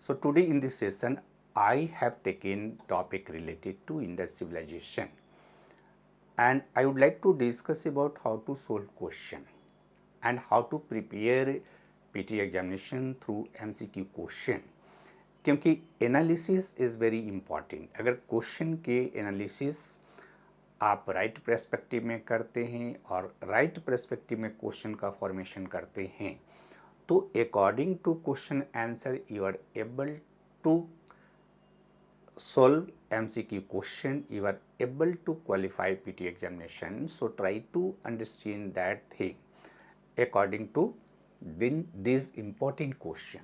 So today in this session, I have taken topic related to Indus civilization, and I would like to discuss about how to solve question and how to prepare PT examination through MCQ question. क्योंकि analysis is very important. अगर question के analysis आप right perspective में करते हैं और right perspective में question का फॉर्मेशन करते हैं तो according to question answer you are able to solve MCQ question, you are able to qualify PT examination. So try to understand that thing according to this important question.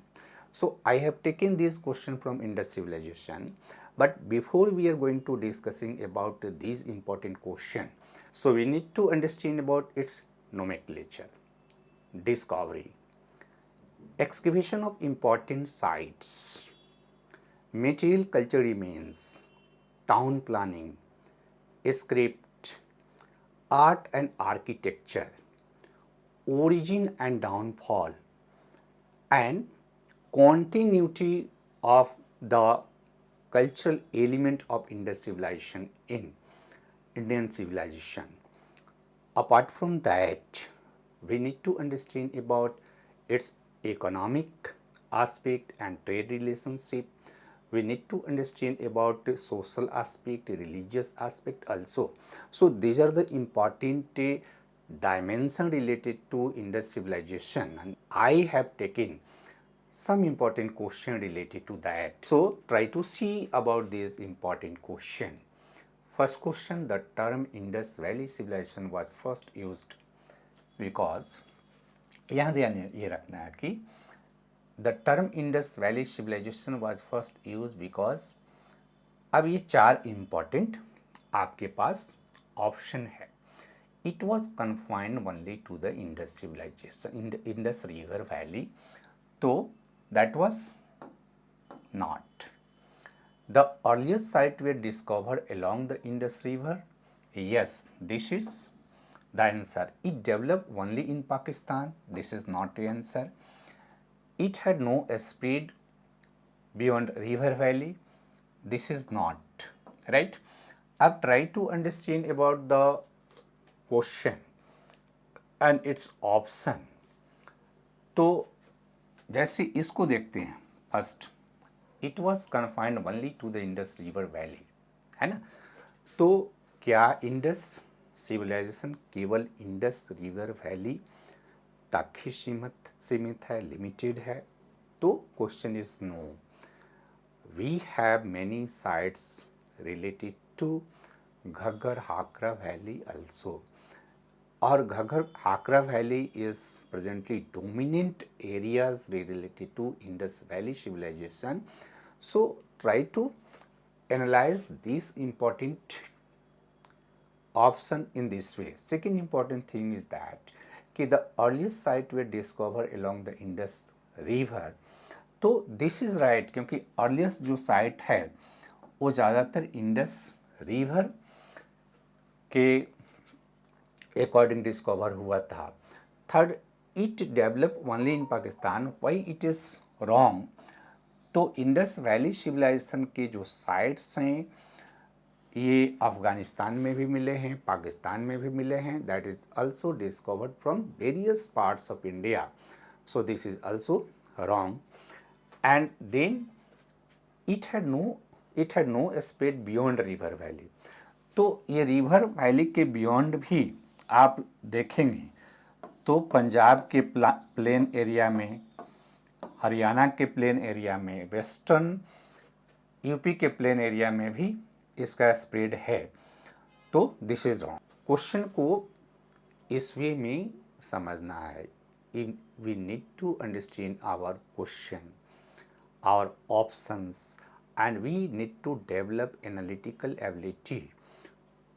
So I have taken this question from Indus civilization, but before we are going to discussing about this important question, so we need to understand about its nomenclature, discovery, excavation of important sites, material culture remains, town planning, script, art and architecture, origin and downfall, and continuity of the cultural element of Indus civilization in Indian civilization. Apart from that, we need to understand about its economic aspect and trade relationship. We need to understand about the social aspect, religious aspect also. So these are the important dimension related to Indus civilization, and I have taken some important question related to that. So try to see about this important question. First question, the term Indus Valley civilization was first used because यहाँ ध्यान ये रखना है कि the term Indus valley civilisation was first use because अब ये चार important आपके पास ऑप्शन है. It was confined only to the Indus civilisation, Indus river valley, तो that was not. The earliest site were discovered along the Indus River. Yes, this is the answer. It developed only in Pakistan. This is not the answer. It had no spread beyond river valley. This is not right. अब try to understand about the question and its option. तो जैसे इसको देखते हैं, first it was confined only to the Indus river valley, है ना. तो क्या इंडस सिविलाइजेशन केवल इंडस रिवर वैली तक ही सीमित है, लिमिटेड है? तो question is no. We have many sites related to Ghaggar Hakra valley also. और Ghaggar Hakra valley is presently dominant areas related to Indus Valley civilization. So try to analyze this important option in this way. Second important thing is that कि the earliest site were discovered along the Indus River. तो this is right क्योंकि earliest जो site है वो ज़्यादातर Indus river के according discover हुआ था. Third, it develop only in Pakistan. Why it is wrong? तो इंडस वैली सिविलाइजेशन के जो साइट्स हैं ये अफ़गानिस्तान में भी मिले हैं, पाकिस्तान में भी मिले हैं. That is also discovered from various parts of India. So this is also wrong. And then it had no spread beyond river valley. तो ये रिवर वैली के बियॉन्ड भी आप देखेंगे तो पंजाब के प्लेन एरिया में, हरियाणा के प्लेन एरिया में, वेस्टर्न यूपी के प्लेन एरिया में भी इसका स्प्रेड है. तो दिस इज रॉन्ग. क्वेश्चन को इस वे में समझना है. We need to understand our question, our options, and we need to develop analytical ability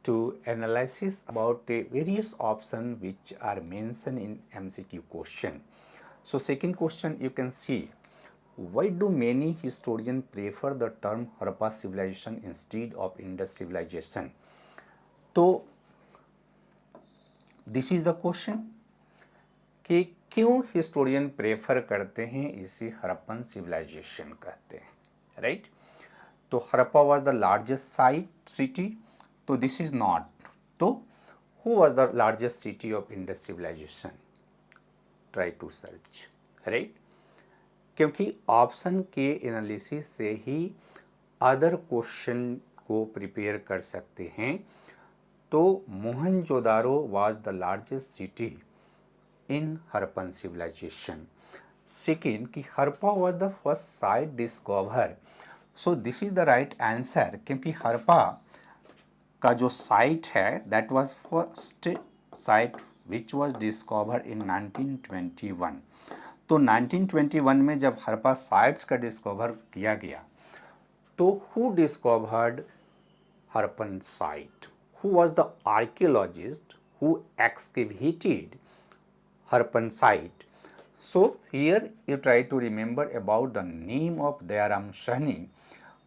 to analysis about the various options which are mentioned in MCQ question. So second question you can see, why do many historians prefer the term Harappa civilization instead of Indus civilization? तो this is the question कि क्यों historian prefer करते हैं इसे Harappan civilisation कहते हैं, right. तो Harappa was the largest site city, तो दिस इज नॉट। तो who was the largest city of Indus civilisation, try to search, right. क्योंकि ऑप्शन के एनालिसिस से ही अदर क्वेश्चन को प्रिपेयर कर सकते हैं। तो Mohenjodaro was the largest city in Harappan civilisation. Second कि Harappa was the first site discover, so this is the right answer, क्योंकि हड़प्पा का जो साइट है that was first sight which was discover इन 1921। तो 1921 में जब हड़प्पा साइट्स का डिस्कवर किया गया, तो who discovered Harappan site, who was the archaeologist who excavated Harappan site. So here you try to remember about the name of Dayaram Sahni.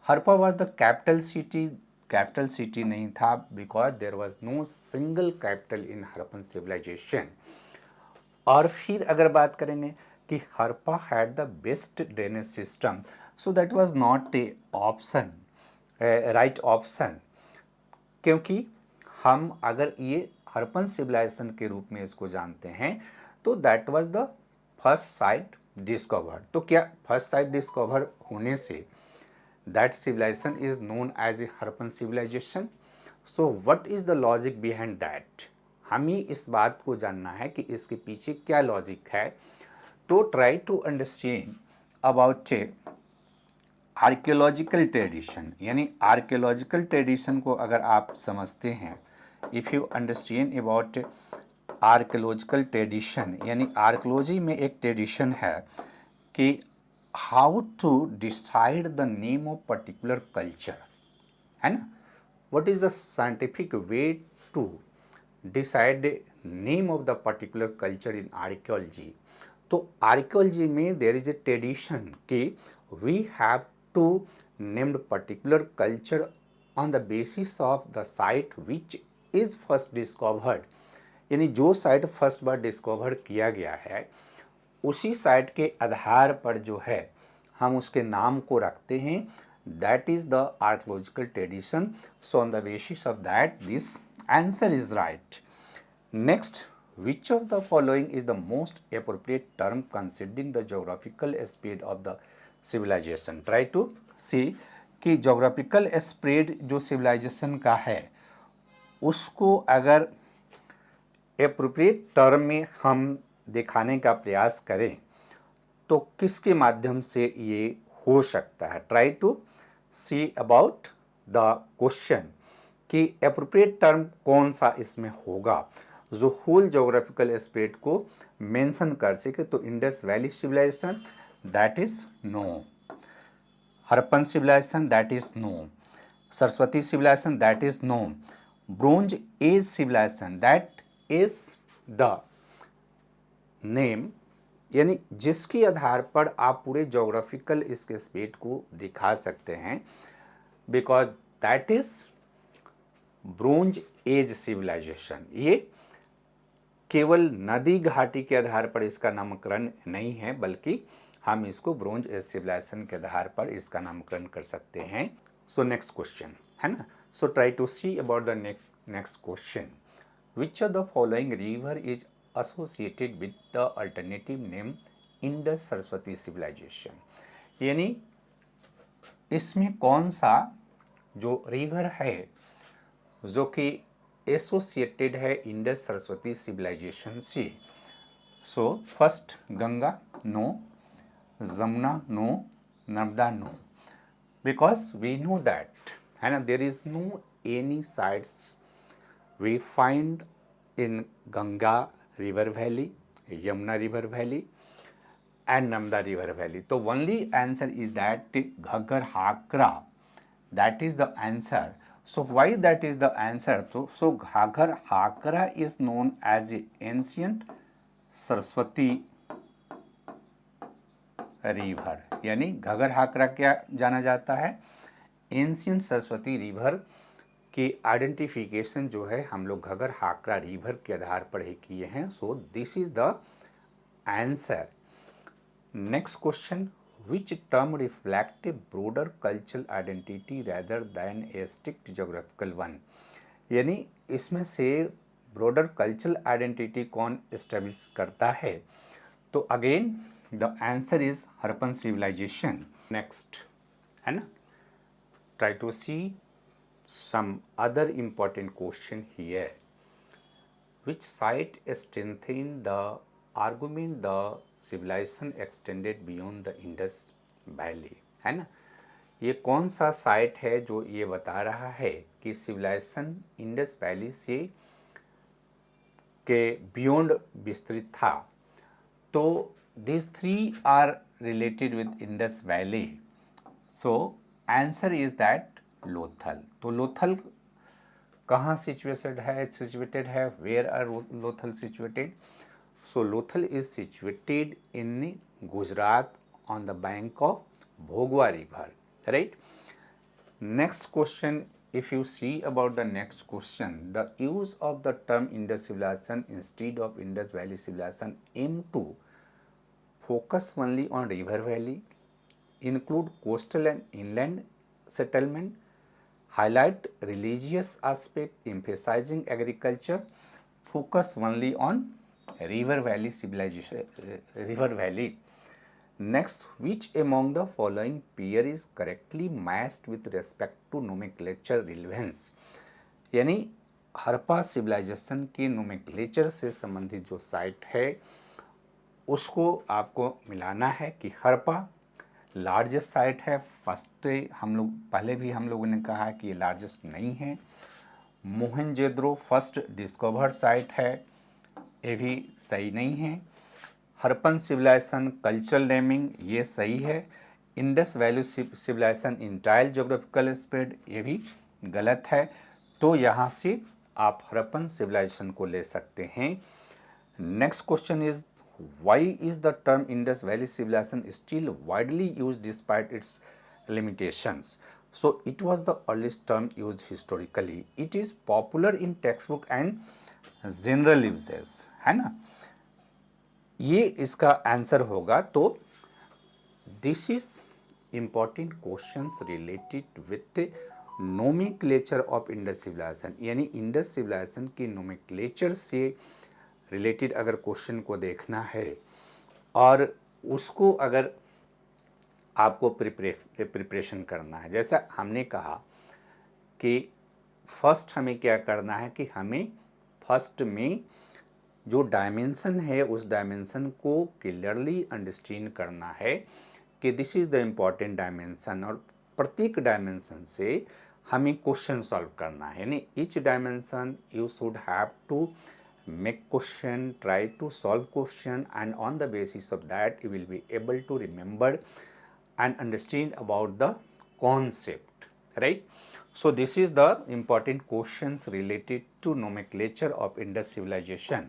Harappa was the capital city. Capital city नहीं था because there was no single capital in Harappan civilization. और फिर अगर बात करेंगे कि Harappa had the best drainage system, so that was not A option, right option. क्योंकि हम अगर ये हड़प्पन सिविलाइजेशन के रूप में इसको जानते हैं, तो that was the first site discovered. तो क्या फर्स्ट साइट डिस्कवर होने से that civilization is known as a Harappan civilization. So what is the logic behind that, हमें इस बात को जानना है कि इसके पीछे क्या लॉजिक है। तो try to understand about archaeological tradition, यानी आर्कियोलॉजिकल ट्रेडिशन को अगर आप समझते हैं, if you understand about archaeological tradition, यानी आर्कियोलॉजी में एक ट्रेडिशन है कि how to decide the name of particular culture, है ना। What is the scientific way to decide name of the particular culture in archaeology. तो आर्कियोलॉजी में there is a tradition कि we have to named particular culture on the basis of the site which is first discovered, यानी जो site first बार discover किया गया है उसी site के आधार पर जो है हम उसके नाम को रखते हैं, that is the archaeological tradition. So on the basis of that this answer is right. Next, which of the following is the most appropriate term considering the geographical spread of the civilization? Try to see कि geographical spread जो civilization का है उसको अगर appropriate term में हम दिखाने का प्रयास करें तो किसके माध्यम से ये हो सकता है। Try to see about the question कि appropriate term कौन सा इसमें होगा जो होल जोग्राफिकल स्प्रेड को मेंशन कर सके। तो Indus valley civilization that is known, Harappan civilization that is known, Saraswati civilization that is known, bronze age civilization that is the name, यानी जिसके आधार पर आप पूरे जोग्राफिकल इसके स्प्रेड को दिखा सकते हैं, because that is bronze age civilization. ये केवल नदी घाटी के आधार पर इसका नामकरण नहीं है, बल्कि हम इसको ब्रोंज एज सिविलाइजेशन के आधार पर इसका नामकरण कर सकते हैं। सो नेक्स्ट क्वेश्चन है ना, so try to see about the next question, which of the following river is associated with the alternative name Indus Saraswati civilization, यानी इसमें कौन सा जो रिवर है जो कि एसोसिएटेड है इंडस सरस्वती सिविलाइजेशन से। So first Ganga no, Jamuna no, Narmada no, because we know that है ना there is no any sites we find in Ganga river valley, Yamuna river valley and Narmada river valley. तो only answer is that Ghaggar Hakra, that is the answer. So why that is the answer? So Ghaggar Hakra is known as the ancient Saraswati river, यानी घग्गर हाकरा क्या जाना जाता है, ancient Saraswati river की identification जो है हम लोग घग्गर हाकरा रिवर के आधार पर ही किए हैं। सो this is the answer. Next question, which term reflect a broader cultural identity rather than a strict geographical one? यानी इसमें से ब्रॉडर कल्चरल आइडेंटिटी कौन एस्टेब्लिश करता है? तो again the answer is Harappan civilization. Next है ना, try to see some other important question here. Which site strengthened the argument the civilization extended beyond the Indus Valley? है ना, ये कौन सा साइट है जो ये बता रहा है कि सिविलाइजेशन इंडस वैली से के बियॉन्ड विस्तृत था? तो these three are related with Indus Valley. So answer is that Lothal. तो लोथल कहाँ situated है? Where are Lothal situated? So Lothal is situated in Gujarat on the bank of Bhogwa river, right? Next question, if you see about the next question, the use of the term Indus civilization instead of Indus Valley civilization aim to focus only on river valley, include coastal and inland settlement, highlight religious aspect, emphasizing agriculture, focus only on river valley civilization, river valley. Next, which among the following pair is correctly matched with respect to nomenclature relevance? यानी Harappa civilisation के nomenclature से संबंधित जो site है उसको आपको मिलाना है कि हरप्पा लार्जेस्ट साइट है. फर्स्ट हम लोग पहले भी हम लोगों ने कहा कि ये लार्जेस्ट नहीं है. मोहनजोदड़ो फर्स्ट डिस्कवर्ड साइट है, ये भी सही नहीं है. हरप्पन सिविलाइजेशन कल्चरल नेमिंग ये सही है. Indus valley civilization entire geographical spread ये भी गलत है. तो यहाँ से आप हरप्पन सिविलाइजेशन को ले सकते हैं. Next question is why is the term Indus valley civilisation still widely use despite its limitations? So it was the earliest term use historically. It is popular in textbook and general uses, है ना. ये इसका answer होगा. तो this is important questions related with nomenclature of Indus civilisation. यानी Indus civilisation की nomenclature से रिलेटेड अगर क्वेश्चन को देखना है और उसको अगर आपको प्रिपरेशन करना है, जैसा हमने कहा कि फर्स्ट हमें क्या करना है कि हमें फर्स्ट में जो डायमेंशन है उस डायमेंशन को क्लियरली अंडरस्टैंड करना है कि this is the important dimension, और प्रत्येक डायमेंशन से हमें क्वेश्चन सॉल्व करना है. यानी each dimension you should have to make question, try to solve question, and on the basis of that you will be able to remember and understand about the concept, right? So this is the important questions related to nomenclature of Indus civilization.